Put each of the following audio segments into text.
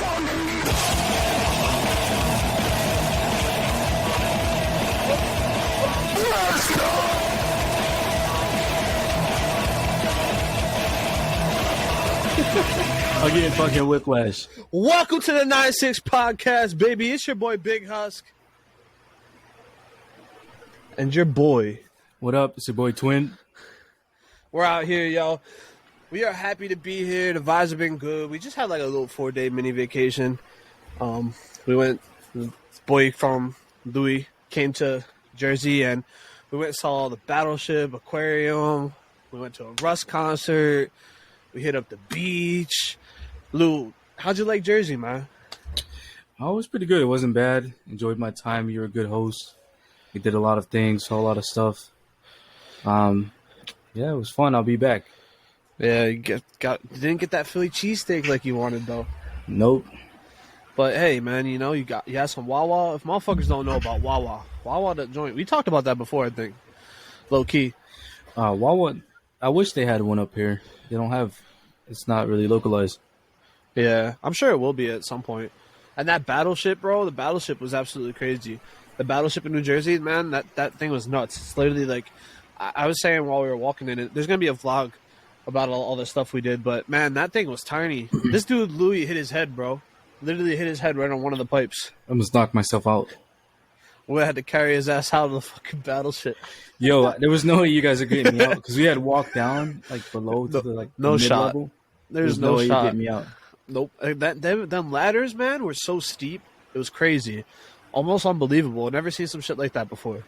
I'm getting fucking whiplash. Welcome to the 9-6 podcast, baby. It's your boy Big Husk. And your boy. What up? It's your boy Twin. We're out here, yo. We are happy to be here. The vibes have been good. We just had like a little 4-day mini vacation. We went, this boy from Louis came to Jersey and we went and saw the Battleship Aquarium. We went to a Rusk concert. We hit up the beach. Lou, how'd you like Jersey, man? Oh, it was pretty good. It wasn't bad. Enjoyed my time. You were a good host. We did a lot of things, saw a lot of stuff. Yeah, it was fun. I'll be back. Yeah, you didn't get that Philly cheesesteak like you wanted, though. Nope. But hey, man, you know, you had some Wawa. If motherfuckers don't know about Wawa the joint. We talked about that before, I think. Low key. Wawa, I wish they had one up here. They don't have. It's not really localized. Yeah, I'm sure it will be at some point. And that Battleship, bro, the Battleship was absolutely crazy. The Battleship in New Jersey, man, that thing was nuts. It's literally like, I was saying while we were walking in it, there's going to be a vlog about all the stuff we did. But, man, that thing was tiny. This dude, Louis, hit his head, bro. Literally hit his head right on one of the pipes. I almost knocked myself out. We had to carry his ass out of the fucking Battleship. Yo, there was no way you guys are getting me out because we had walked down like below to the no the shot. mid-level. There's no way shot. you get me out. Nope. Them ladders, man, were so steep. It was crazy. Almost unbelievable. I've never seen some shit like that before.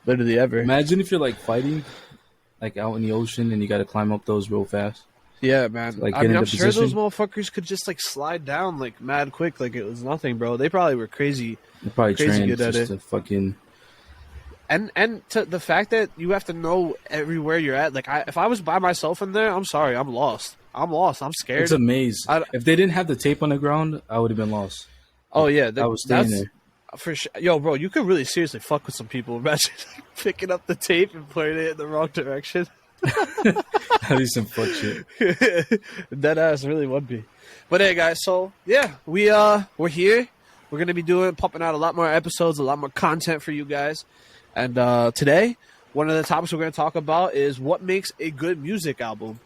Literally ever. Imagine if you're like fighting, like out in the ocean, and you got to climb up those real fast. Yeah, man. Like, I mean, I'm position. sure those motherfuckers could just like slide down like mad quick, like it was nothing, bro. They probably were crazy. They probably crazy trained good at just it. to fucking. And to the fact that you have to know everywhere you're at. Like, if I was by myself in there, I'm sorry, I'm lost. I'm scared. It's a maze. If they didn't have the tape on the ground, I would have been lost. Oh yeah, I was staying there. For sure. Yo, bro, you could really seriously fuck with some people. Imagine picking up the tape and putting it in the wrong direction. That'd be some fuck shit. That ass really would be. But hey, guys, so yeah, we're here. We're gonna be pumping out a lot more episodes, a lot more content for you guys. And today, one of the topics we're gonna talk about is what makes a good music album.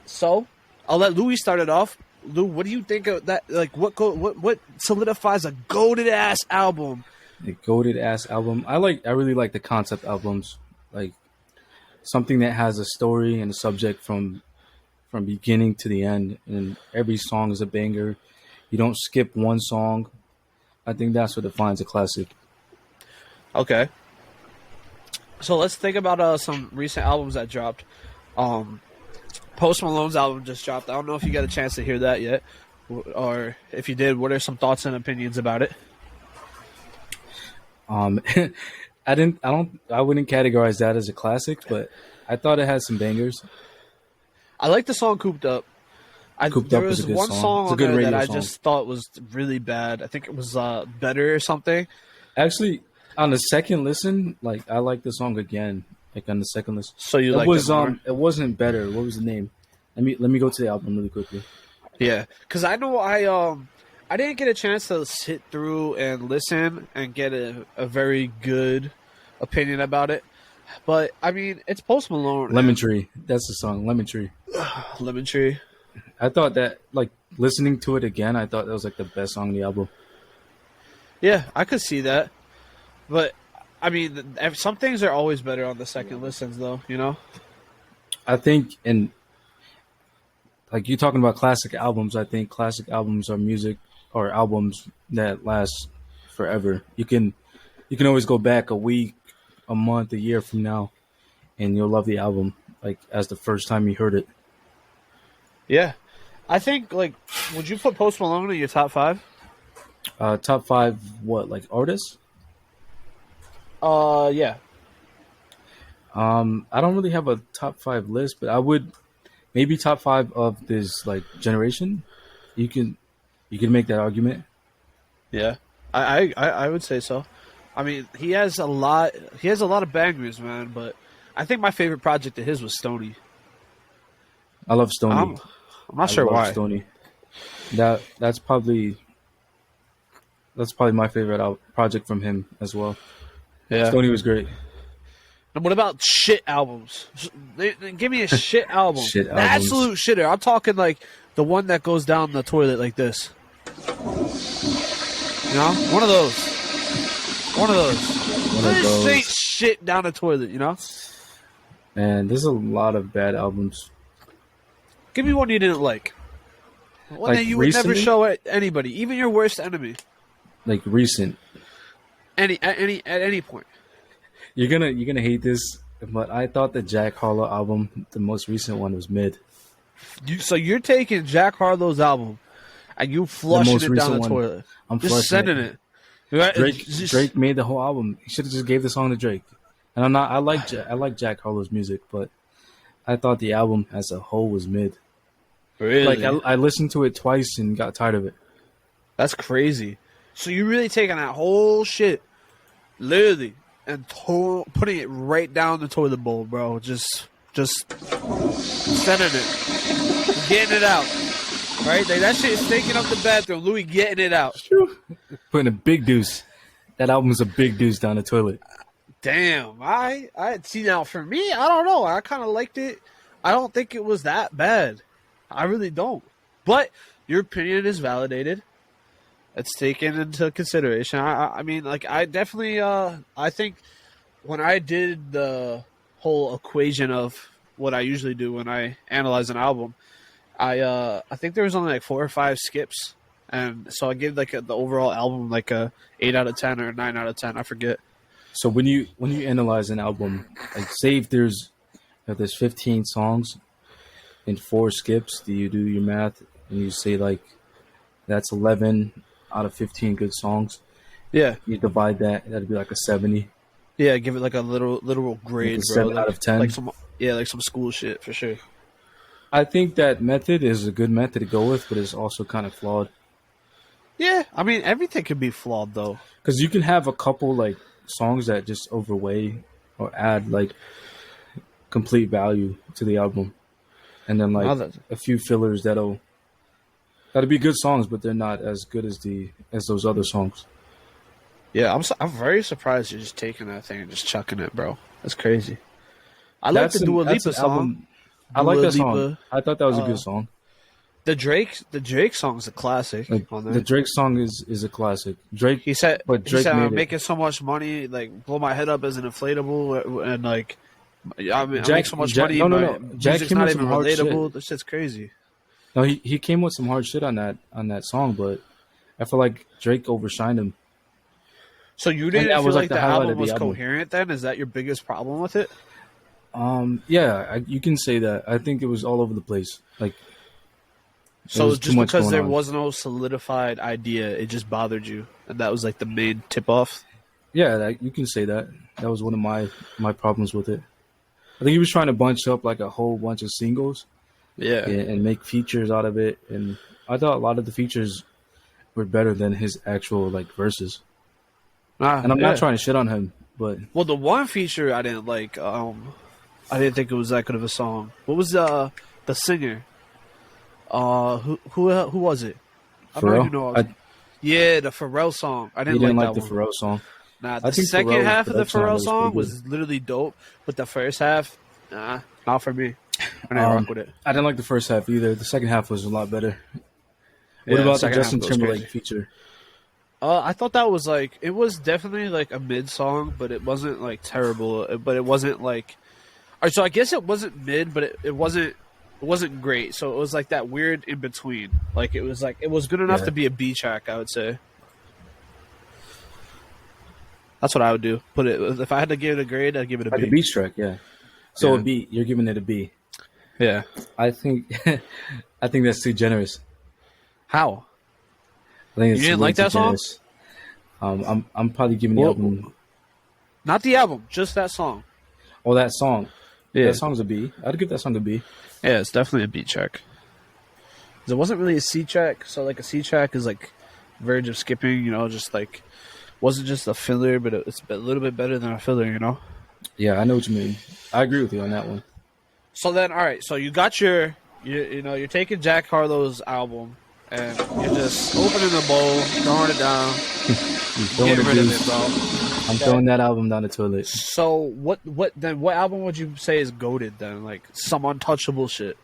So I'll let Louis start it off. Lou, what do you think of that? Like, what solidifies a goated ass album? A goated ass album. I really like the concept albums, like something that has a story and a subject from beginning to the end, and every song is a banger. You don't skip one song. I think that's what defines a classic. Okay. So let's think about some recent albums that dropped. Post Malone's album just dropped. I don't know if you got a chance to hear that yet, or if you did, what are some thoughts and opinions about it? I wouldn't categorize that as a classic, but I thought it had some bangers. I like the song "Cooped Up." There was one song on there that I just thought was really bad. I think it was "Better" or something. Actually, on the second listen, like I like the song again. Like on the second listen. So you like it more? It wasn't Better. What was the name? Let me go to the album really quickly. Yeah, because I know I didn't get a chance to sit through and listen and get a very good opinion about it. But I mean, it's Post Malone. Lemon Tree. That's the song. Lemon Tree. Lemon Tree. I thought that, like, listening to it again, I thought that was like the best song on the album. Yeah, I could see that. But I mean, some things are always better on the second listens, though, you know? I think, and like you talking about classic albums, I think classic albums are music or albums that last forever. You can always go back a week, a month, a year from now, and you'll love the album like as the first time you heard it. Yeah. I think, like, would you put Post Malone in your top 5? Top 5 what, like artists? Yeah. I don't really have a top 5 list, but I would maybe top 5 of this like generation. You can make that argument. Yeah, I would say so. I mean, he has a lot of bangers, man. But I think my favorite project of his was Stoney. I love Stoney. I'm not sure why. Stoney. That's probably my favorite project from him as well. Yeah. Stoney was great. And what about shit albums? Give me a shit album. Shit The albums. absolute shitter. I'm talking like the one that goes down the toilet like this. You know? One of those. One of those. One of those. Straight shit down the toilet, you know? And there's a lot of bad albums. Give me one you didn't like. One Like that you would never recently? show anybody, even your worst enemy. Like recent. At any point. You're gonna hate this, but I thought the Jack Harlow album, the most recent one, was mid. So you're taking Jack Harlow's album and you flushing most it down recent the one. toilet. I'm Just flushing sending it. it. Right? Drake made the whole album. He should have just gave the song to Drake. And I like Jack Harlow's music, but I thought the album as a whole was mid. Really? Like I listened to it twice and got tired of it. That's crazy. So you're really taking that whole shit, literally, and putting it right down the toilet bowl, bro. Just sending it, getting it out. Right? Like that shit is taking up the bathroom. Louis getting it out. Putting a big deuce. That album's a big deuce down the toilet. Damn, I see now. For me, I don't know. I kind of liked it. I don't think it was that bad. I really don't. But your opinion is validated. It's taken into consideration. I mean, like I definitely I think when I did the whole equation of what I usually do when I analyze an album, I think there was only like 4 or 5 skips, and so I gave like the overall album like a 8 out of 10 or a 9 out of 10. I forget. So when you analyze an album, like say if there's 15 songs and 4 skips, do you do your math and you say like that's 11 out of 15 good songs? Yeah, You divide that, that'd be like a 70. yeah. Give it like a literal grade, Like a bro. 7 out of 10. Like some school shit for sure. I think that method is a good method to go with, but it's also kind of flawed. Yeah, I mean everything can be flawed though. Because you can have a couple like songs that just overweigh or add like complete value to the album, and then like a few fillers that'll be good songs, but they're not as good as those other songs. Yeah, I'm very surprised you're just taking that thing and just chucking it, bro. That's crazy. I like the Dua Lipa song. I like that Dua Lipa, song. I thought that was a good song. The Drake song's a classic. Like, on there. the Drake song is a classic. Drake, He said, made I'm it. making so much money, like blow my head up as an inflatable, and like I make so much money. No. Jack Music's came not with even some hard relatable. shit. This shit's crazy. No, he came with some hard shit on that song, but I feel like Drake overshined him. So you didn't that feel was, like the the highlight album of the was album. coherent? Then is that your biggest problem with it? Yeah, you can say that. I think it was all over the place. Like, So was just too much because going there on. was no solidified idea, it just bothered you, and that was like the main tip off. Yeah, you can say that. That was one of my problems with it. I think he was trying to bunch up like a whole bunch of singles, Yeah. and make features out of it. And I thought a lot of the features were better than his actual like verses. And I'm not trying to shit on him, but Well, the one feature I didn't like, I didn't think it was that good of a song. What was the singer? Who was it? I don't even know. Pharrell. Yeah, the Pharrell song. I You didn't didn't like like that the one. Pharrell song. Nah, I the think second Pharrell's half of the production Pharrell was song pretty good. was literally dope, but the first half, nah, not for me. I didn't rock with it. I didn't like the first half either. The second half was a lot better. Yeah, What about the second half Justin goes Timberlake crazy. feature? I thought that was like it was definitely like a mid song, but it wasn't like terrible. But it wasn't like, all right, so I guess it wasn't mid, but it wasn't great. So it was like that weird in between. Like it was good enough Yeah. to be a B track, I would say. That's what I would do. Put it if I had to give it a grade, I'd give it a Like B. a beach track, yeah. So Yeah. a B, you're giving it a B. Yeah. I think that's too generous. How? I think it's You didn't way like too that song? generous. I'm probably giving the Well, album. Not the album, just that song. Oh, that song. Yeah. That song's a B. I'd give that song a B. Yeah, it's definitely a B track. 'Cause it wasn't really a C track, so like a C track is like verge of skipping, just like wasn't just a filler, but it's a little bit better than a filler. Yeah, I know what you mean. I agree with you on that one. So then, all right, so you got you're taking Jack Harlow's album, and you're just opening the bowl, throwing it down, You throwing getting the rid of it, juice. bro. I'm throwing that album down the toilet. So what album would you say is goated then? Like some untouchable shit.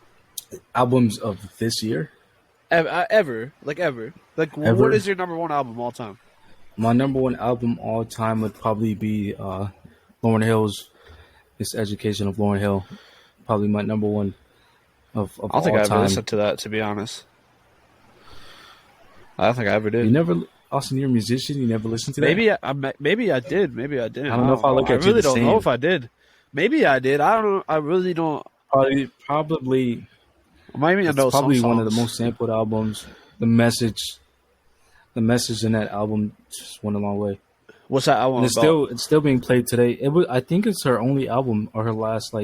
Albums of this year. Ever. Like Ever? what is your number one album all time? My number one album all time would probably be Lauryn Hill's "This Education of Lauryn Hill." Probably my number one of I don't all think I ever time. listened to that, to be honest. I don't think I ever did. You never, Austin, you're a musician. You never listened to that? Maybe I did. Maybe I didn't. I don't know if I look at you really the don't same. know if I did. Maybe I did. I don't know. I really don't. Probably. Maybe I It's know probably some one of the songs. most sampled albums. The message in that album just went a long way. What's that album And it's still being played today. I think it's her only album or her last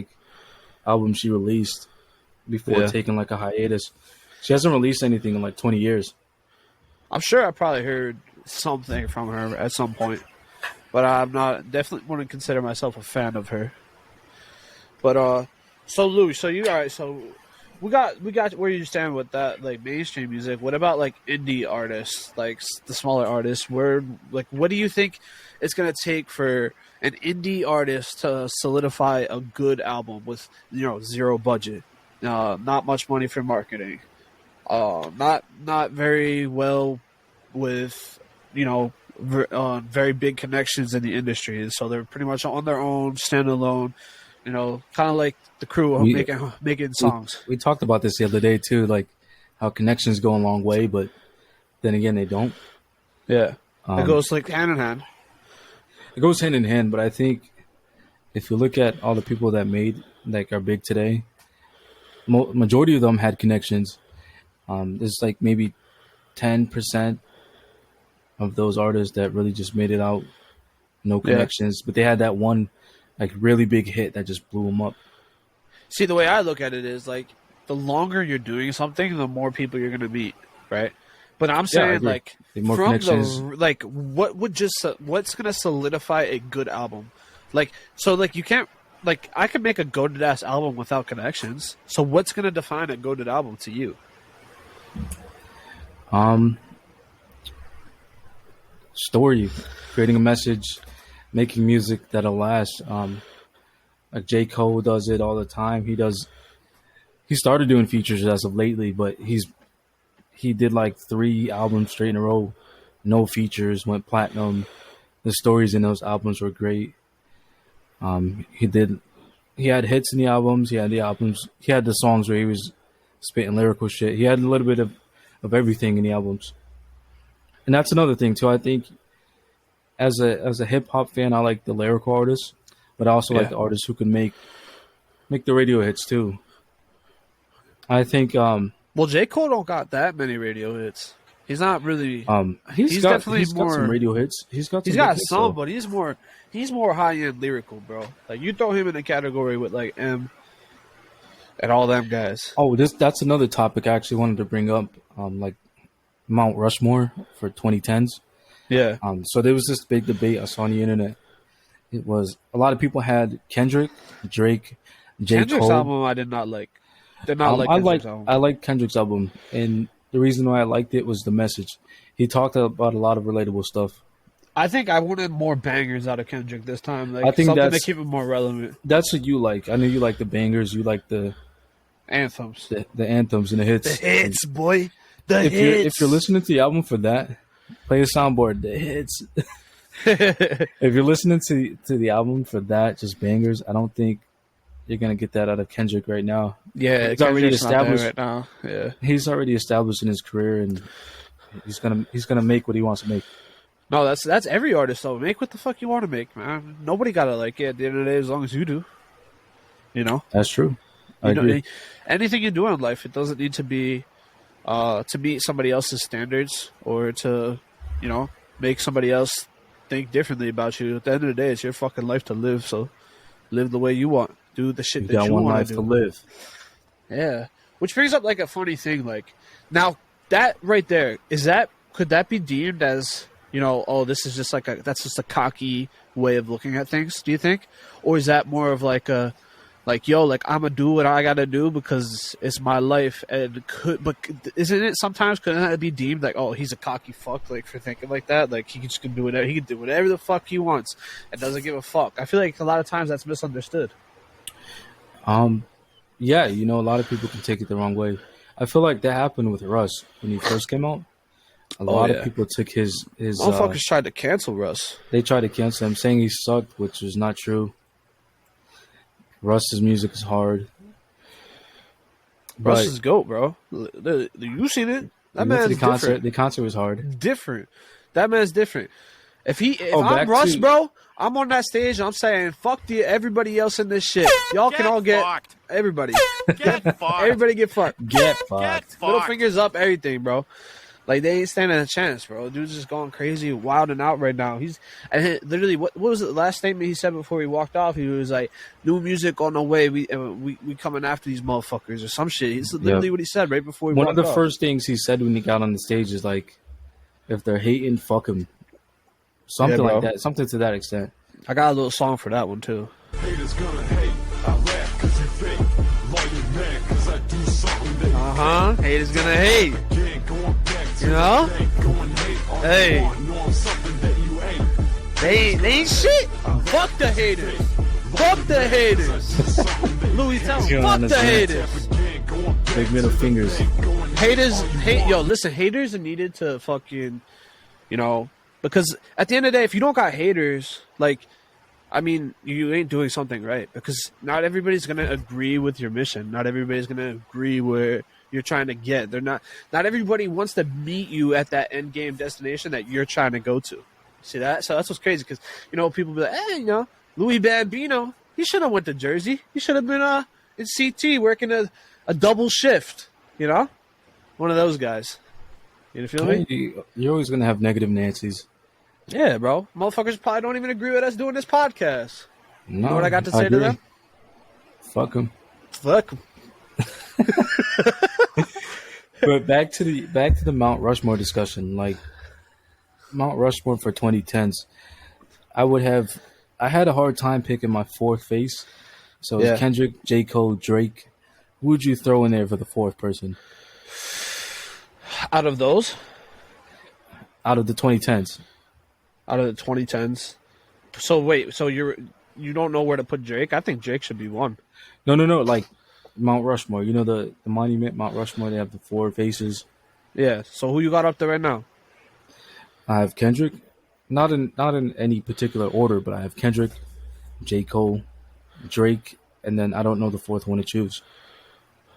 album she released before taking like a hiatus. She hasn't released anything in like 20 years. I'm sure I probably heard something from her at some point, but I'm not. Definitely wouldn't consider myself a fan of her. But so Louis, so you all right? So we got where you stand with that, like mainstream music. What about like indie artists, like the smaller artists? What do you think it's gonna take for an indie artist to solidify a good album with zero budget, not much money for marketing, not very well with very big connections in the industry, so they're pretty much on their own, standalone. Kind of like the crew making songs. We talked about this the other day too, like how connections go a long way, but then again they don't. Yeah, it goes like hand in hand. It goes hand in hand, but I think if you look at all the people that are big today, majority of them had connections. There's like maybe 10% of those artists that really just made it out, no connections, but they had that one like really big hit that just blew them up. See, the way I look at it is like the longer you're doing something, the more people you're gonna meet, right? But I'm saying like the more from connections. what's gonna solidify a good album? Like so, like you can't like I could make a goated ass album without connections. So what's gonna define a goated album to you? Story, creating a message, making music that'll last. Like J. Cole does it all the time. He started doing features as of lately, but he did like 3 albums straight in a row, no features, went platinum. The stories in those albums were great. He had hits in the albums. He had the songs where he was spitting lyrical shit. He had a little bit of everything in the albums. And that's another thing too. I think as a hip hop fan, I like the lyrical artists, but I also like the artists who can make the radio hits too. I think Well, J. Cole don't got that many radio hits. He's not really. he's got some radio hits. He's got some, but he's more high end lyrical, bro. Like you throw him in a category with like M and all them guys. Oh, that's another topic I actually wanted to bring up. Like Mount Rushmore for 2010s. Yeah. So there was this big debate I saw on the internet. It was a lot of people had Kendrick, Drake, J. Kendrick's Cole. album I did not like. Did not like Kendrick's album. I like Kendrick's album, and the reason why I liked it was the message. He talked about a lot of relatable stuff. I think I wanted more bangers out of Kendrick this time. Like I think something to that's- keep it more relevant. That's what you like. I know you like the bangers. You like the Anthems. anthems and the hits. The hits, boy. The If hits. you're listening to the album for that, play the soundboard. The hits. If you're listening to the album for that, just bangers, I don't think you're gonna get that out of Kendrick right now. Yeah, He's already Kendrick's not there established right now. Yeah. He's already established in his career, and he's gonna make what he wants to make. No, that's every artist though. Make what the fuck you want to make, man. Nobody gotta like it at the end of the day as long as you do. You know? That's true. I agree. Anything you do in life, it doesn't need to be to meet somebody else's standards or to, make somebody else think differently about you. At the end of the day, it's your fucking life to live, so live the way you want. Do the shit You that got you one want life to to do. live. Yeah. Which brings up like a funny thing, like now that right there, could that be deemed as, this is just that's just a cocky way of looking at things, do you think? Or is that more of like like, yo, like I'm gonna do what I gotta do because it's my life, but isn't it sometimes couldn't that be deemed like, oh, he's a cocky fuck, like for thinking like that, like he can just do whatever, he can do whatever the fuck he wants and doesn't give a fuck. I feel like a lot of times that's misunderstood. Yeah, you know, a lot of people can take it the wrong way. I feel like that happened with Russ when he first came out. A lot of people took his motherfuckers tried to cancel Russ. They tried to cancel him, saying he sucked, which is not true. Russ's music is hard. Russ is GOAT, bro. You seen it? That man's different. The concert was hard. Different. That man's different. If I'm Russ, bro, I'm on that stage and I'm saying, fuck everybody else in this shit. Y'all can all get fucked. Everybody. Get fucked. Everybody get fucked. Get fucked. Middle fingers up, everything, bro. Like, they ain't standing a chance, bro. Dude's just going crazy, wilding out right now. Literally, what was the last statement he said before he walked off? He was like, new music on the way. We coming after these motherfuckers or some shit. It's literally what he said right before he walked off. One of the first things he said when he got on the stage is like, if they're hating, fuck them. Something like that. Something to that extent. I got a little song for that one, too. Haters gonna hate. I laugh cause you fake. Lawyer mad cause I do something they Haters gonna hate. You know? Hey. They ain't shit. Fuck the haters. Fuck the haters. Louis, tell them, fuck the haters. Big middle fingers. Listen, haters are needed to fucking, you know, because at the end of the day, if you don't got haters, like, I mean, you ain't doing something right, because not everybody's going to agree with your mission. Not everybody's going to agree where you're trying to get. Not everybody wants to meet you at that end game destination that you're trying to go to. See that? So that's what's crazy, because, you know, people be like, hey, you know, Luis Bambino, he should have went to Jersey. He should have been in CT working a double shift, you know? One of those guys. You feel me? You're always going to have negative Nancy's. Yeah, bro. Motherfuckers probably don't even agree with us doing this podcast. No, you know what I got to say to them? Fuck them. Fuck them. But back to the Mount Rushmore discussion. Like, Mount Rushmore for 2010s, I had a hard time picking my fourth face. So it's Kendrick, J. Cole, Drake. Who would you throw in there for the fourth person? Out of those? Out of the 2010s. Out of the 2010s. So wait, so you don't know where to put Drake? I think Drake should be one. No. Like Mount Rushmore. You know the monument, Mount Rushmore. They have the four faces. Yeah. So who you got up there right now? I have Kendrick. Not in any particular order, but I have Kendrick, J. Cole, Drake, and then I don't know the fourth one to choose.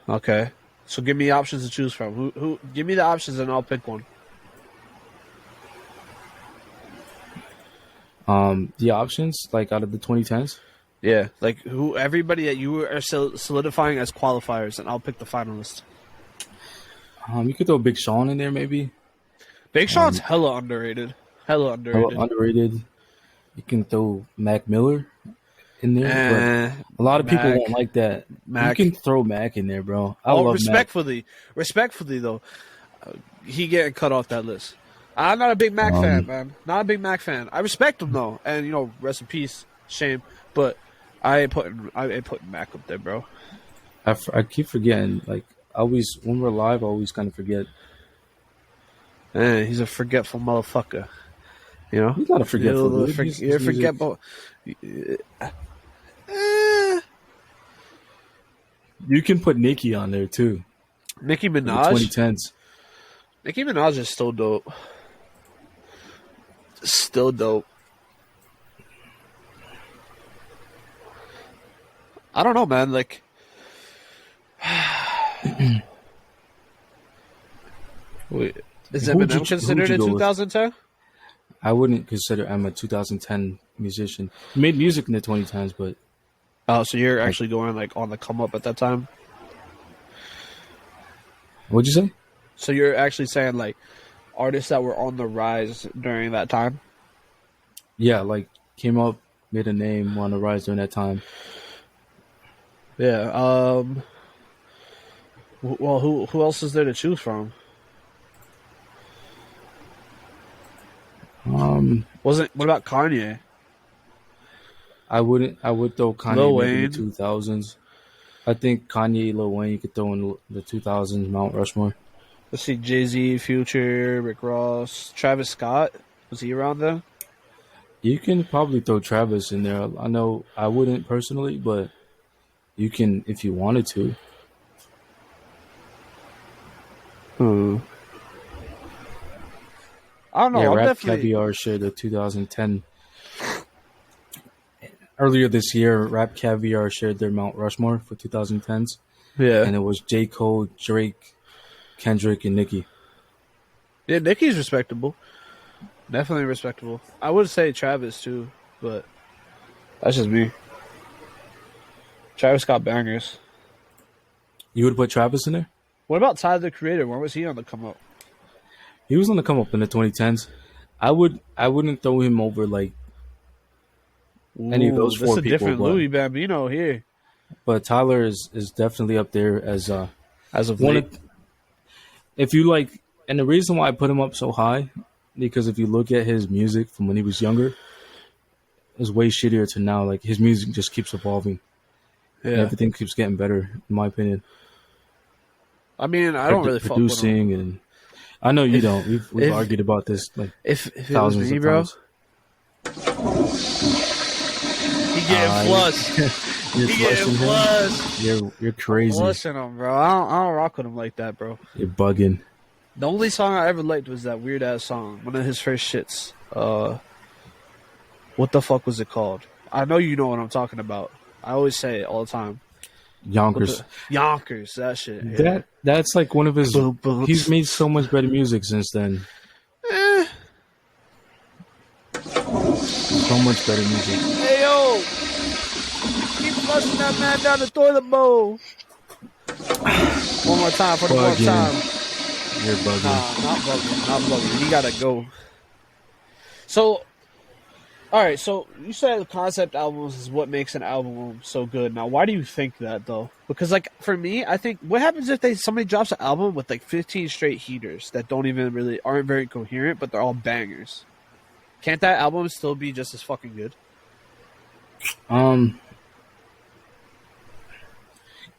Okay. So give me options to choose from. Who? Give me the options and I'll pick one. The options, like out of the 2010s? Yeah, like everybody that you are solidifying as qualifiers, and I'll pick the finalists. You could throw Big Sean in there, maybe. Big Sean's hella underrated. Hella underrated. You can throw Mac Miller in there. But a lot of people won't like that. Mac. You can throw Mac in there, bro. I love respectfully though, he getting cut off that list. I'm not a big Mac fan, man. Not a big Mac fan. I respect him though, and you know, rest in peace, shame. But I ain't putting Mac up there, bro. I keep forgetting. Like when we're live, I always kind of forget. Man, he's a forgetful motherfucker. You know, he's not a forgetful. You're forgetful. You can put Nicki on there too. Nicki Minaj. 2010s. Nicki Minaj is still dope. Still dope. I don't know, man. Like, wait, is Eminem considered a 2010? I wouldn't consider him a 2010 musician. He made music in the 2010s, but so you're actually going like on the come up at that time. What'd you say? So you're actually saying like artists that were on the rise during that time? Yeah, like came up, made a name, were on the rise during that time. Yeah. Well, who else is there to choose from? What about Kanye? I would throw Kanye in the 2000s. I think Kanye, Lil Wayne, you could throw in the 2000s Mount Rushmore. Let's see, Jay-Z, Future, Rick Ross, Travis Scott. Was he around then? You can probably throw Travis in there. I know I wouldn't personally, but you can if you wanted to. Hmm. I don't know. Yeah, I'm Rap definitely. Caviar shared the 2010. Earlier this year, Rap Caviar shared their Mount Rushmore for 2010s, Yeah. and it was J. Cole, Drake, Kendrick, and Nicki. Yeah, Nicki's respectable. Definitely respectable. I would say Travis too, but that's just me. Travis got bangers. You would put Travis in there? What about Tyler the Creator? Where was he on the come up? He was going to come up in the 2010s. I wouldn't throw him over like any of Ooh, those this is four a people, different Luis Bambino here but Tyler is definitely up there as as of one late. of, if you like, and the reason why I put him up so high because if you look at his music from when he was younger, it's way shittier to now. Like his music just keeps evolving and Yeah. everything keeps getting better, in my opinion. I mean, I don't really fuck with him. Producing and I know you If don't. We've if argued about this like if it was thousands me, of bro, times. he getting flushed. You're He flushing getting him. flushed. You're crazy. Flushing him, bro. I don't rock with him like that, bro. You're bugging. The only song I ever liked was that weird ass song, one of his first shits. What the fuck was it called? I know you know what I'm talking about. I always say it all the time. Yonkers. Yonkers, that shit. Yeah. That's like one of his. Boom, boom. He's made so much better music since then. Eh. So much better music. Hey yo, keep flushing that man down the toilet bowl. One more time for the one Bugging. time. You're bugging. Nah, not bugging, not bugging. He gotta go. So, all right. So you said concept albums is what makes an album so good. Now, why do you think that though? Because like for me, I think what happens if somebody drops an album with like 15 straight heaters that don't even really aren't very coherent, but they're all bangers. Can't that album still be just as fucking good?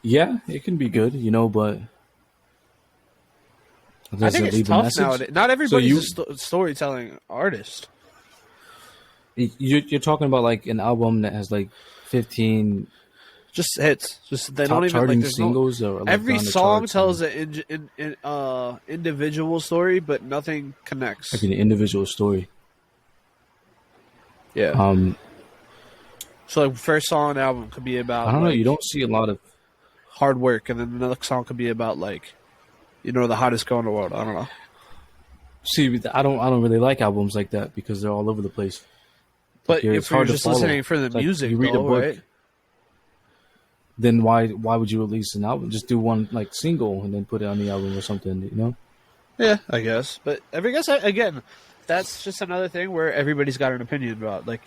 Yeah, it can be good, but I does think it it's leave a tough message? nowadays. Not everybody's you- a storytelling artist. You're talking about like an album that has like 15 Just hits. Just they top don't even charting like. There's no, singles or like every on the song charts tells and, an individual story, but nothing connects. like an individual story. Yeah. So like first song on the album could be about I don't know. like, You don't see a lot of. hard work, and then another song could be about like, the hottest girl in the world. I don't know. See, I don't really like albums like that because they're all over the place. But It's if you're hard to just follow. listening for the It's like music, you read a though, book. right? Then why would you release an album? Just do one like single and then put it on the album or something, Yeah, I guess. But again, that's just another thing where everybody's got an opinion about. Like,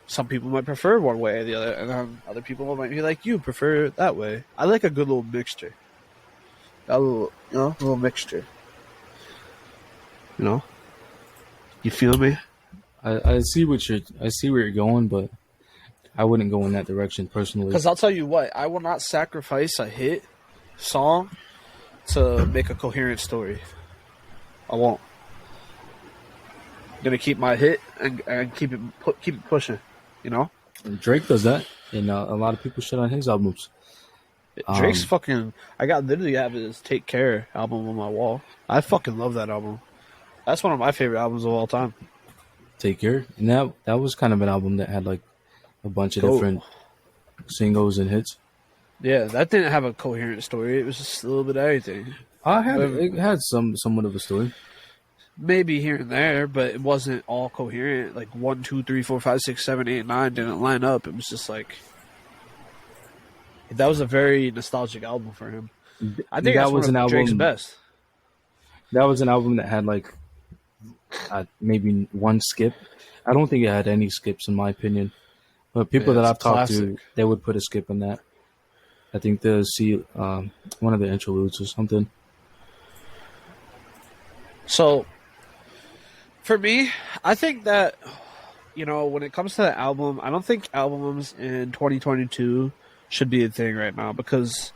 some people might prefer one way or the other, and then other people might be like, you prefer it that way. I like a good little mixture. A little mixture. You feel me? I see where you're going, but I wouldn't go in that direction personally. Because I'll tell you what, I will not sacrifice a hit song to make a coherent story. I won't. I'm gonna keep my hit and keep it pushing. Drake does that, and a lot of people shit on his albums. Drake's fucking. I got literally have his "Take Care" album on my wall. I fucking love that album. That's one of my favorite albums of all time. Take Care, and that was kind of an album that had like a bunch of Cool. different singles and hits. Yeah, that didn't have a coherent story. It was just a little bit of everything. It had somewhat of a story. Maybe here and there, but it wasn't all coherent. Like 1, 2, 3, 4, 5, 6, 7, 8, 9 didn't line up. It was just like that was a very nostalgic album for him. I think That that's was one an of Drake's album- best. That was an album that had like maybe one skip. I don't think it had any skips in my opinion. But people Yeah, that it's I've talked to, classic. they would put a skip in that. I think they'll see one of the interludes or something. So, for me, I think that when it comes to the album, I don't think albums in 2022 should be a thing right now because,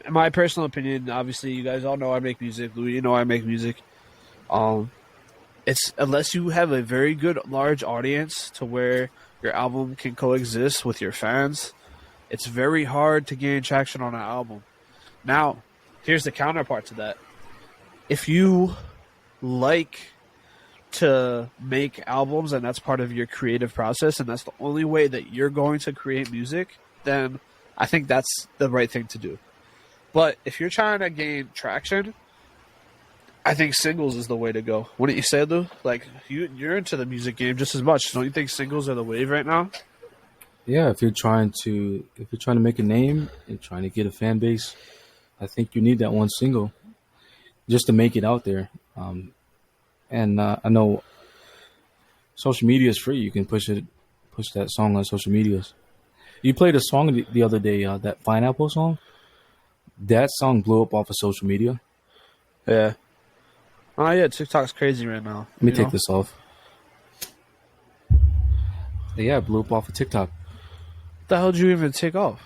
in my personal opinion, obviously you guys all know I make music. Louis, you know I make music. It's unless you have a very good large audience to where your album can coexist with your fans, it's very hard to gain traction on an album. Now, here's the counterpart to that. If you like to make albums and that's part of your creative process and that's the only way that you're going to create music, then I think that's the right thing to do. But if you're trying to gain traction, I think singles is the way to go. Wouldn't you say, Lou? Like, you're into the music game just as much. Don't you think singles are the wave right now? Yeah, if you're trying to make a name and trying to get a fan base, I think you need that one single just to make it out there. And I know social media is free. You can push that song on social medias. You played a song the other day, that Pineapple song. That song blew up off of social media. Yeah. Oh, yeah, TikTok's crazy right now. Let me take this off. Yeah, it blew up off of TikTok. What the hell did you even take off?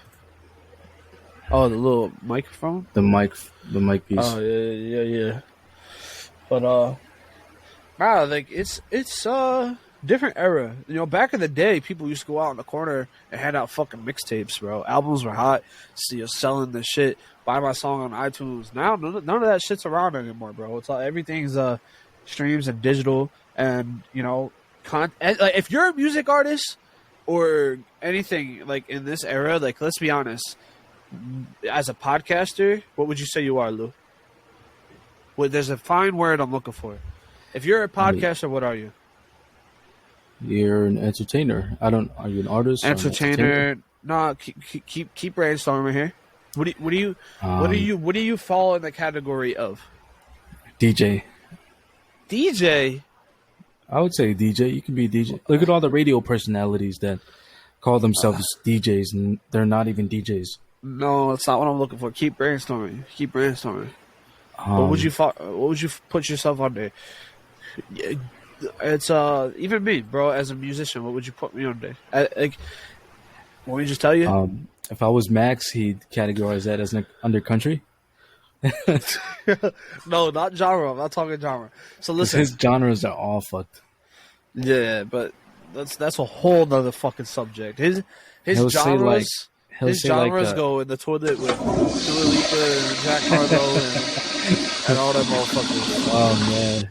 Oh, the little microphone? The mic piece. Oh, yeah. But, nah, like, it's different era. You know, back in the day, people used to go out in the corner and hand out fucking mixtapes, bro. Albums were hot. See you selling the shit. Buy my song on iTunes. Now, none of that shit's around anymore, bro. It's all, everything's streams and digital. And, you know, like, if you're a music artist or anything, like, in this era, like, let's be honest, as a podcaster, what would you say you are, Lou? Well, there's a fine word I'm looking for. If you're a podcaster, what are you? You're an entertainer. Are you an artist? Entertainer. No, keep brainstorming here. What do you fall in the category of? DJ. DJ. I would say DJ. You can be a DJ. Look at all the radio personalities that call themselves DJs, and they're not even DJs. No, that's not what I'm looking for. Keep brainstorming. What would you put yourself under? It's even me, bro. As a musician, what would you put me under? Like, want me to just tell you? If I was Max, he'd categorize that as an undercountry. No, not genre. I'm not talking genre. So listen, his genres are all fucked. Yeah, but that's a whole nother fucking subject. His genres. His genres go in the toilet with Dua Lipa and Jack Harlow and all that motherfuckers. Oh man.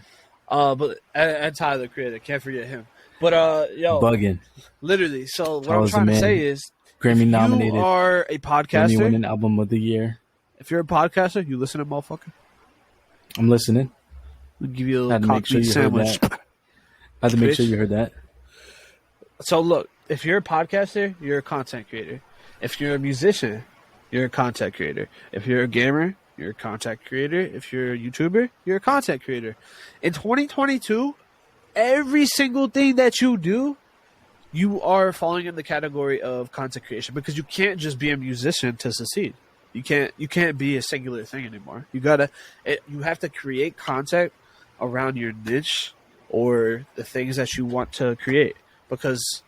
But and Tyler, the creator, can't forget him. But yo, bugging. Literally. So what I'm trying to say is, Grammy nominated. You are a podcaster. Grammy winning album of the year. If you're a podcaster, you listen to motherfucker. I'm listening. We'll give you a little cocktail sandwich. I had to make sure you heard that. So look, if you're a podcaster, you're a content creator. If you're a musician, you're a content creator. If you're a gamer, you're a content creator. If you're a YouTuber, you're a content creator. In 2022, every single thing that you do, you are falling in the category of content creation because you can't just be a musician to succeed. You can't be a singular thing anymore. You have to create content around your niche or the things that you want to create, because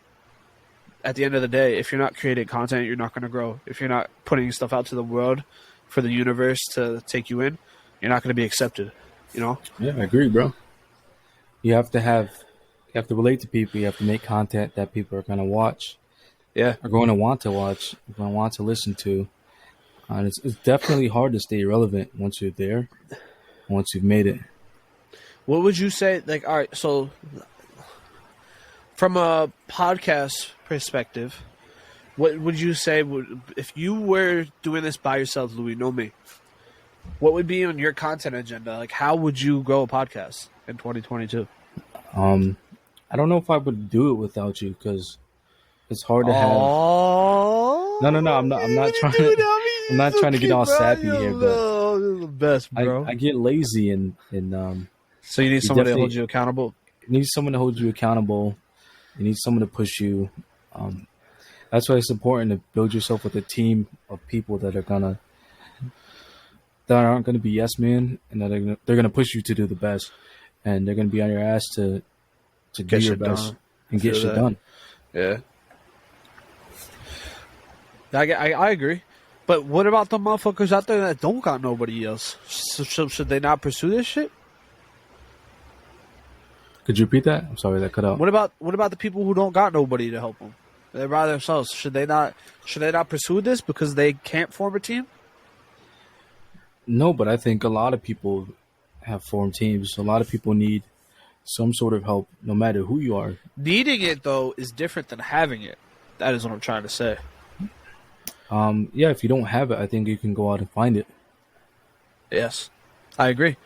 at the end of the day, if you're not creating content, you're not going to grow. If you're not putting stuff out to the world for the universe to take you in, you're not going to be accepted, you know? Yeah, I agree, bro. You have to relate to people. You have to make content that people are going to watch. Yeah. Are going to want to watch. Are going to want to listen to. And it's definitely hard to stay relevant once you're there, once you've made it. What would you say? Like, all right, so from a podcast perspective, what would you say if you were doing this by yourself, Louis? Know me. What would be on your content agenda? Like, how would you grow a podcast in 2022? I don't know if I would do it without you because it's hard to have. No, I'm not trying to. I'm not trying to get all sappy here, but you're the best, bro. I get lazy and so you need someone to hold you accountable. You need someone to hold you accountable. You need someone to push you. That's why it's important to build yourself with a team of people that aren't gonna be yes men, and that they're gonna push you to do the best, and they're gonna be on your ass to do your best and get shit done. Yeah. I agree. But what about the motherfuckers out there that don't got nobody else? Should they not pursue this shit? Could you repeat that? I'm sorry, that cut out. What about the people who don't got nobody to help them? They're by themselves. Should they not pursue this because they can't form a team? No, but I think a lot of people have formed teams. A lot of people need some sort of help, no matter who you are. Needing it though is different than having it. That is what I'm trying to say. Yeah, if you don't have it, I think you can go out and find it. Yes, I agree.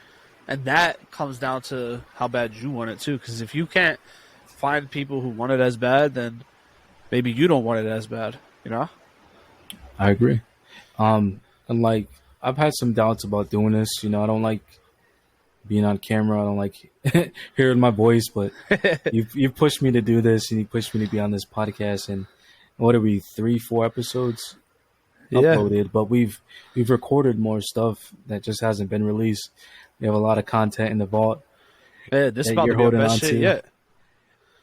And that comes down to how bad you want it too. Because if you can't find people who want it as bad, then maybe you don't want it as bad. You know? I agree. And like, I've had some doubts about doing this. You know, I don't like being on camera. I don't like hearing my voice. But you've pushed me to do this, and you pushed me to be on this podcast. And what are we, 3-4 episodes uploaded? But we've recorded more stuff that just hasn't been released. We have a lot of content in the vault. Yeah, this is about to be the best shit yet.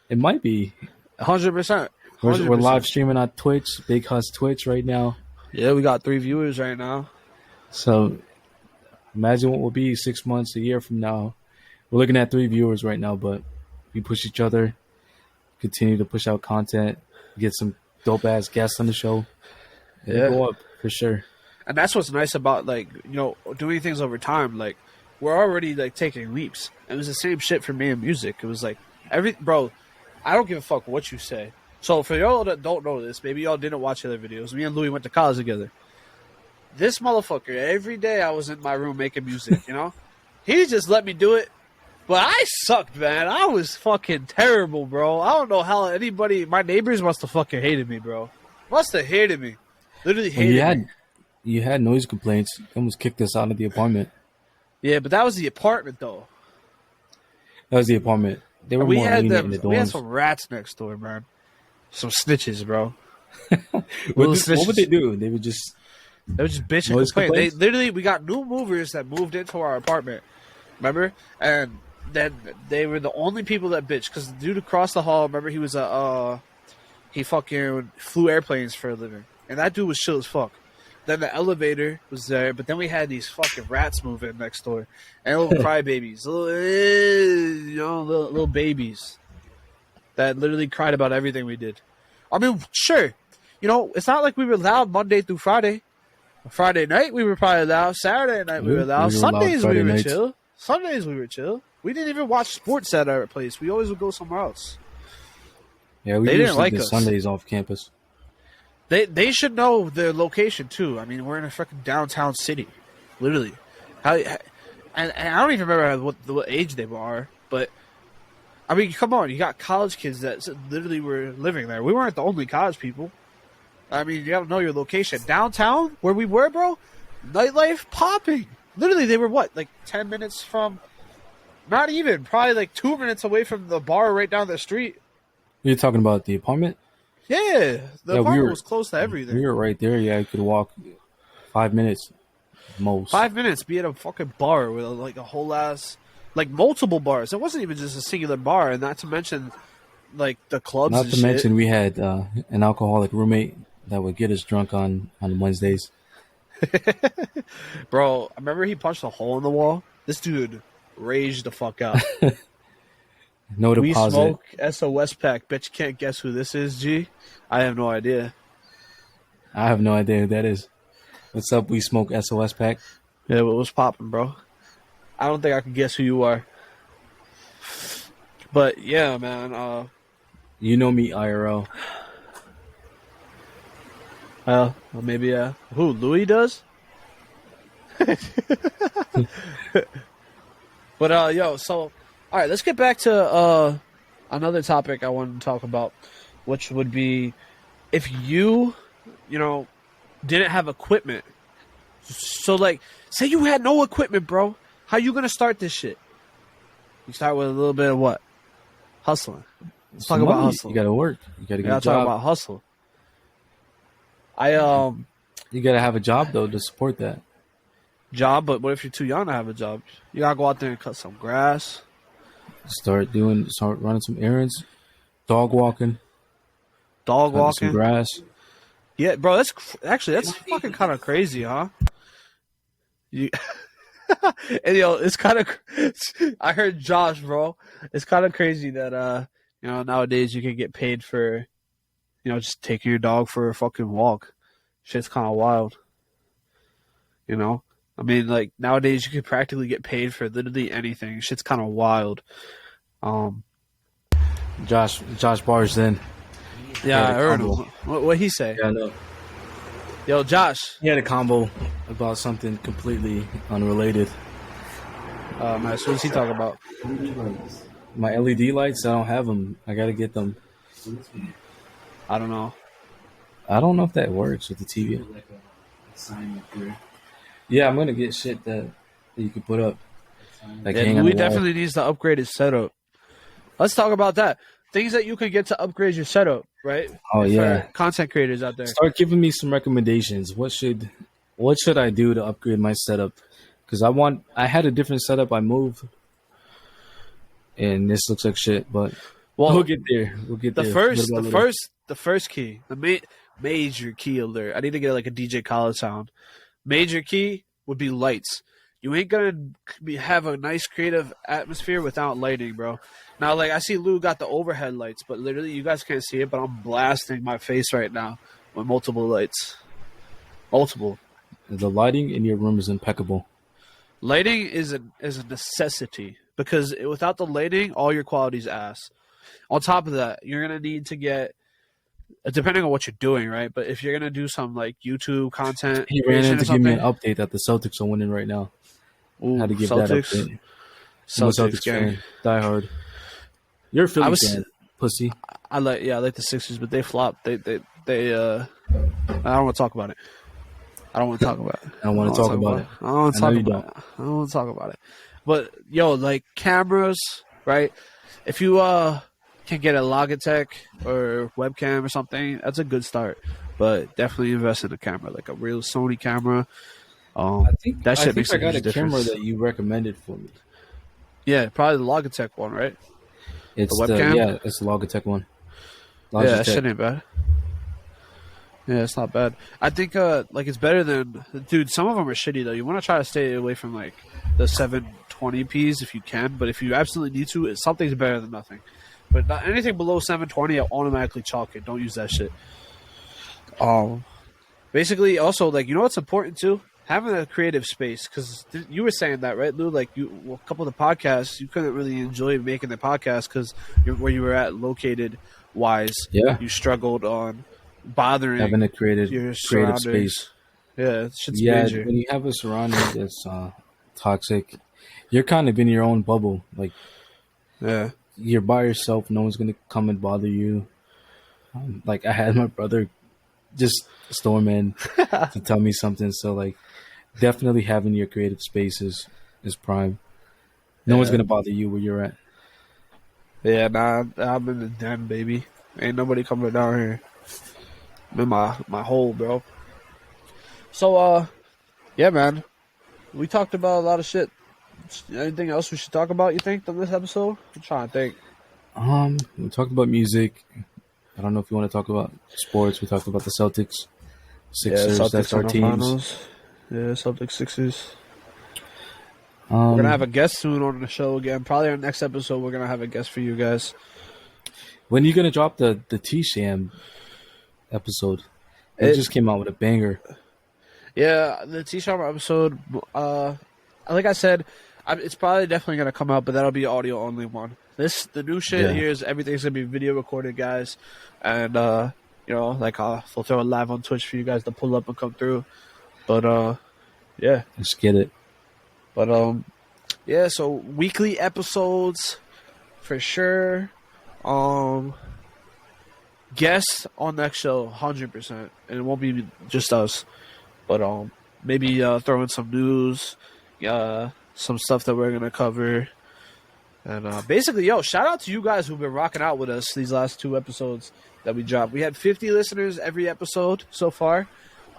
It might be. 100%. We're live streaming on Twitch, Big Husk Twitch right now. Yeah, we got 3 viewers right now. So imagine what we'll be 6 months, a year from now. We're looking at 3 viewers right now, but we push each other, continue to push out content, get some dope ass guests on the show. It'll go up for sure. And that's what's nice about, like, you know, doing things over time. Like, we're already like taking leaps. It was the same shit for me in music. It was like bro, I don't give a fuck what you say. So for y'all that don't know this, maybe y'all didn't watch other videos. Me and Louis went to college together. This motherfucker, every day I was in my room making music, you know? He just let me do it. But I sucked, man. I was fucking terrible, bro. I don't know how my neighbors must have fucking hated me, bro. Must have hated me. Literally hated me. You had noise complaints. You almost kicked us out of the apartment. Yeah, but that was the apartment, though. That was the apartment. They were more lenient in the dorms. We had some rats next door, man. Some snitches, bro. What would they do? They were just bitching and complaining. We got new movers that moved into our apartment. Remember? And then they were the only people that bitched because the dude across the hall, remember, he was he fucking flew airplanes for a living. And that dude was chill as fuck. Then the elevator was there, but then we had these fucking rats move in next door. And little crybabies. Little babies. That literally cried about everything we did. I mean, sure. You know, it's not like we were loud Monday through Friday. Friday night we were probably loud. Saturday night we were loud. Sundays we were chill. Sundays we were chill. We didn't even watch sports at our place. We always would go somewhere else. Yeah, we didn't like us. Sundays off campus. They should know their location too. I mean, we're in a freaking downtown city, literally. And I don't even remember what age they are, but I mean, come on, you got college kids that literally were living there. We weren't the only college people. I mean, you gotta know your location. Downtown, where we were, bro, nightlife popping. Literally, they were like 10 minutes from, not even, probably like 2 minutes away from the bar right down the street. You're talking about the apartment? Yeah, the apartment was close to everything. We were right there. Yeah, you could walk 5 minutes most. 5 minutes, be at a fucking bar with like a whole ass, like multiple bars. It wasn't even just a singular bar, and not to mention like the clubs. Not to mention we had an alcoholic roommate that would get us drunk on Wednesdays. Bro, I remember he punched a hole in the wall. This dude raged the fuck out. No deposit. We smoke SOS pack. Bet you can't guess who this is, G. I have no idea. I have no idea who that is. What's up, We Smoke SOS pack? Yeah, what was popping, bro? I don't think I can guess who you are. But yeah, man. You know me, IRL. Well, maybe who, Louis does? But yo, so all right, let's get back to another topic I wanted to talk about, which would be if you didn't have equipment. So like, say you had no equipment, bro. How you gonna start this shit? You start with a little bit of what? Hustling. Let's talk about hustle. You gotta work. You gotta get a job. Talk about hustle. You gotta have a job though to support that. Job, but what if you're too young to have a job? You gotta go out there and cut some grass. Start running some errands, dog walking, some grass. Yeah, bro. That's fucking kind of crazy, huh? You, and it's kind of. I heard Josh, bro. It's kind of crazy that nowadays you can get paid for, just taking your dog for a fucking walk. Shit's kind of wild. I mean, like nowadays you could practically get paid for literally anything. Shit's kind of wild. Josh barged in. Yeah, I heard him. combo. What he say? Yeah, I know. Yo, Josh. He had a combo about something completely unrelated. Nice. What does he talk about? My LED lights, I don't have them. I gotta get them. I don't know. I don't know if that works with the TV. Yeah, I'm gonna get shit that you can put up. Like hang Yeah, on Louis the wall. definitely needs to upgrade his setup. Let's talk about that. Things that you can get to upgrade your setup, right? Oh yeah. For content creators out there. Start giving me some recommendations. What should I do to upgrade my setup? Because I had a different setup. I moved, and this looks like shit. But Well, we'll get there. We'll get the there. first What about later? key, the major key alert. I need to get like a DJ Khaled sound. Major key would be lights. You ain't gonna have a nice creative atmosphere without lighting, bro. Now, like I see Lou got the overhead lights, but literally you guys can't see it, but I'm blasting my face right now with multiple lights. Multiple. The lighting in your room is impeccable. Lighting is a necessity because without the lighting, all your quality's ass. On top of that, you're gonna need to get, depending on what you're doing, right? But if you're gonna do some like YouTube content, He ran creation in or to give me an something- update that the Celtics are winning right now. Ooh, Had to give that Celtics, update. I'm a Celtics gang. fan. Die hard. You're a Philly I was- fan, pussy. I like the Sixers, but they flopped. They I don't want to talk about it. I don't want to talk about it. I don't want to talk about it. I don't want to I talk know you about it. I don't want to talk about it. But yo, like cameras, right? If you can get a Logitech or webcam or something, that's a good start. But definitely invest in a camera, like a real Sony camera. I think that shit I think makes I a got a huge camera difference. that you recommended for me. Yeah, probably the Logitech one, right? It's The webcam? it's the Logitech one. Yeah, that Logitech. shit ain't bad. Yeah, it's not bad. I think like it's better than, dude. Some of them are shitty though. You want to try to stay away from like the 720p's if you can, but if you absolutely need to, something's better than nothing. But not, anything below 720, I'll automatically chalk it. Don't use that shit. Basically, also like what's important too, having a creative space, because you were saying that, right, Lou? Like a couple of the podcasts, you couldn't really enjoy making the podcast because where you were at located wise. Yeah. You struggled on bothering Having a creative surroundings. space. Yeah, shit's Yeah, major. when you have a surrounding that's toxic, you're kind of in your own bubble. Like Yeah, you're by yourself. No one's gonna come and bother you. Like I had my brother just storm in to tell me something. So like, definitely having your creative space is prime. No one's gonna bother you where you're at. yeah. Nah, I'm in the den, baby. Ain't nobody coming down here. I'm in my hole, bro. So, yeah, man. We talked about a lot of shit. Anything else we should talk about? You think on this episode? I'm trying to think. We talked about music. I don't know if you want to talk about sports. We talked about the Celtics, Sixers. That's our teams. Finals. Yeah, Celtics, Sixers. We're Um, gonna have a guest soon on the show again. Probably our next episode, we're gonna have a guest for you guys. when are you gonna drop the T-Sham episode? It just came out with a banger. Yeah, the T-Sharp episode. Like I said, it's probably definitely gonna come out, but that'll be audio only one. The new shit Yeah. here is everything's gonna be video recorded, guys, and like we'll throw it live on Twitch for you guys to pull up and come through. But yeah. Let's get it. But yeah, so weekly episodes for sure. Guests on next show, 100%, and it won't be just us. But maybe throw in some news, some stuff that we're gonna cover, and basically, shout out to you guys who've been rocking out with us these last 2 episodes that we dropped. We had 50 listeners every episode so far.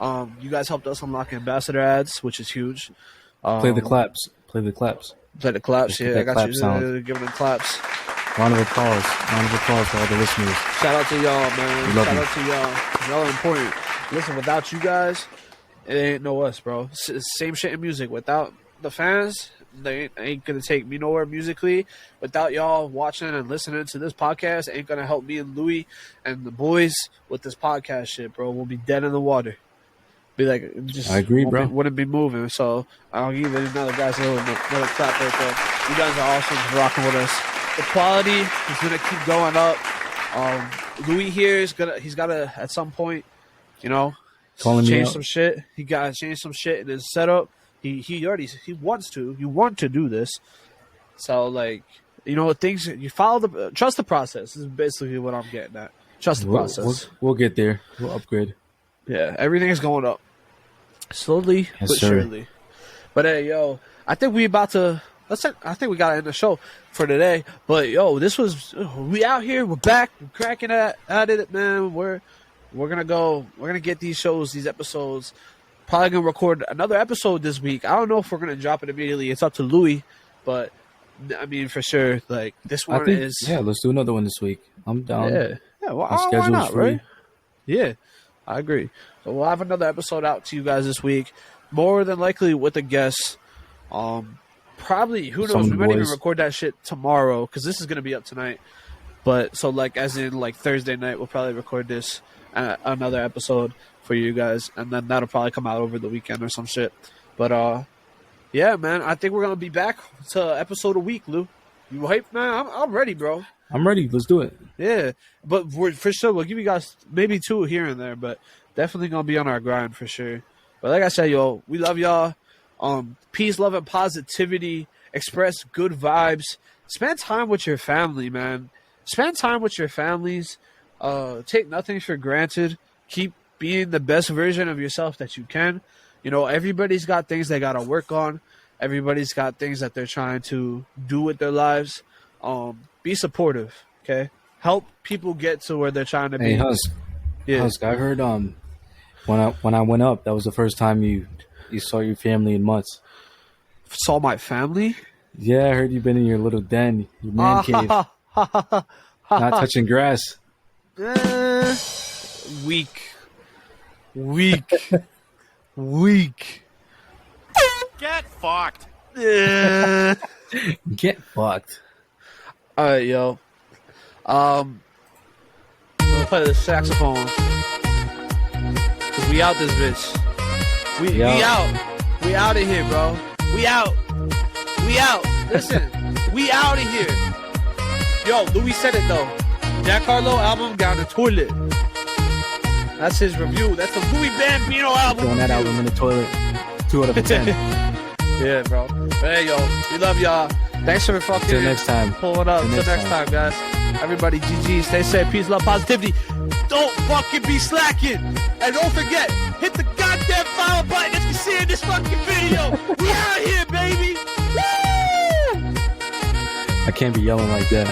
You guys helped us unlock ambassador ads, which is huge. Play the claps. Play the claps. Play the claps, Let's get yeah. I that got clap you sound. giving them claps. Round of applause. Round of applause for all the listeners. Shout out to y'all, man. We love Shout you. out to y'all. Y'all are important. Listen, without you guys, it ain't no us, bro. Same shit in music. Without the fans, they ain't gonna take me nowhere musically. Without y'all watching and listening to this podcast, it ain't gonna help me and Louis and the boys with this podcast shit, bro. We'll be dead in the water. Be like, just I agree, bro. Wouldn't be moving. So I'll give you another guys another clap right there. You guys are awesome for rocking with us. The quality is gonna keep going up. Louis here he's gotta at some point, you know, change some shit. He gotta change some shit in his setup. He wants to. You want to do this. So like, you know, things you follow trust the process is basically what I'm getting at. Trust the process. We'll get there. We'll upgrade. Yeah, everything is going up slowly but surely. But hey, yo, I think we about to. I think we gotta end the show for today. But yo, we out here. We're back. We're cracking at it, man. We're gonna get these episodes. Probably gonna record another episode this week. I don't know if we're gonna drop it immediately. It's up to Louis, but I mean for sure. Like this one is. Yeah, let's do another one this week. I'm down. Yeah. Well, my schedule's not, free. right? Yeah, I agree. So we'll have another episode out to you guys this week. More than likely with a guest. Probably, who knows? We might even record that shit tomorrow because this is gonna be up tonight. But so like, as in like Thursday night, we'll probably record this another episode for you guys, and then that'll probably come out over the weekend or some shit. But yeah, man, I think we're gonna be back to episode a week, Lou. You hype, man? I'm ready, bro. I'm ready. Let's do it. Yeah, but for sure we'll give you guys maybe 2 here and there, but definitely gonna be on our grind for sure. But like I said, yo, we love y'all. Peace, love, and positivity. Express good vibes. Spend time with your family, man. Spend time with your families. Take nothing for granted. Keep being the best version of yourself that you can. You know, everybody's got things they gotta work on. Everybody's got things that they're trying to do with their lives. Be supportive, okay? Help people get to where they're trying to be. Hey, Husk. Yeah. Husk, I heard when I went up, that was the first time you saw your family in months. Saw my family? Yeah, I heard you've been in your little den, your man cave, not touching grass. Weak. Get fucked. Get fucked. All right, yo. I'm gonna play the saxophone. 'Cause we out this bitch. We out. We out of here, bro. We out. Listen, we out of here. Yo, Louis said it though. Jack Harlow album down the toilet. That's his review. That's the Luis Bambino album. Throwing that album in the toilet. 2 out of 10. Yeah, bro. But hey, yo, we love y'all. Thanks for fucking Till next time. pulling up. Till next time, guys. Everybody, GG. Stay safe. Peace, love, positivity. Don't fucking be slacking. And don't forget, hit the goddamn follow button if you see in this fucking video. We out here, baby. Woo! I can't be yelling like that.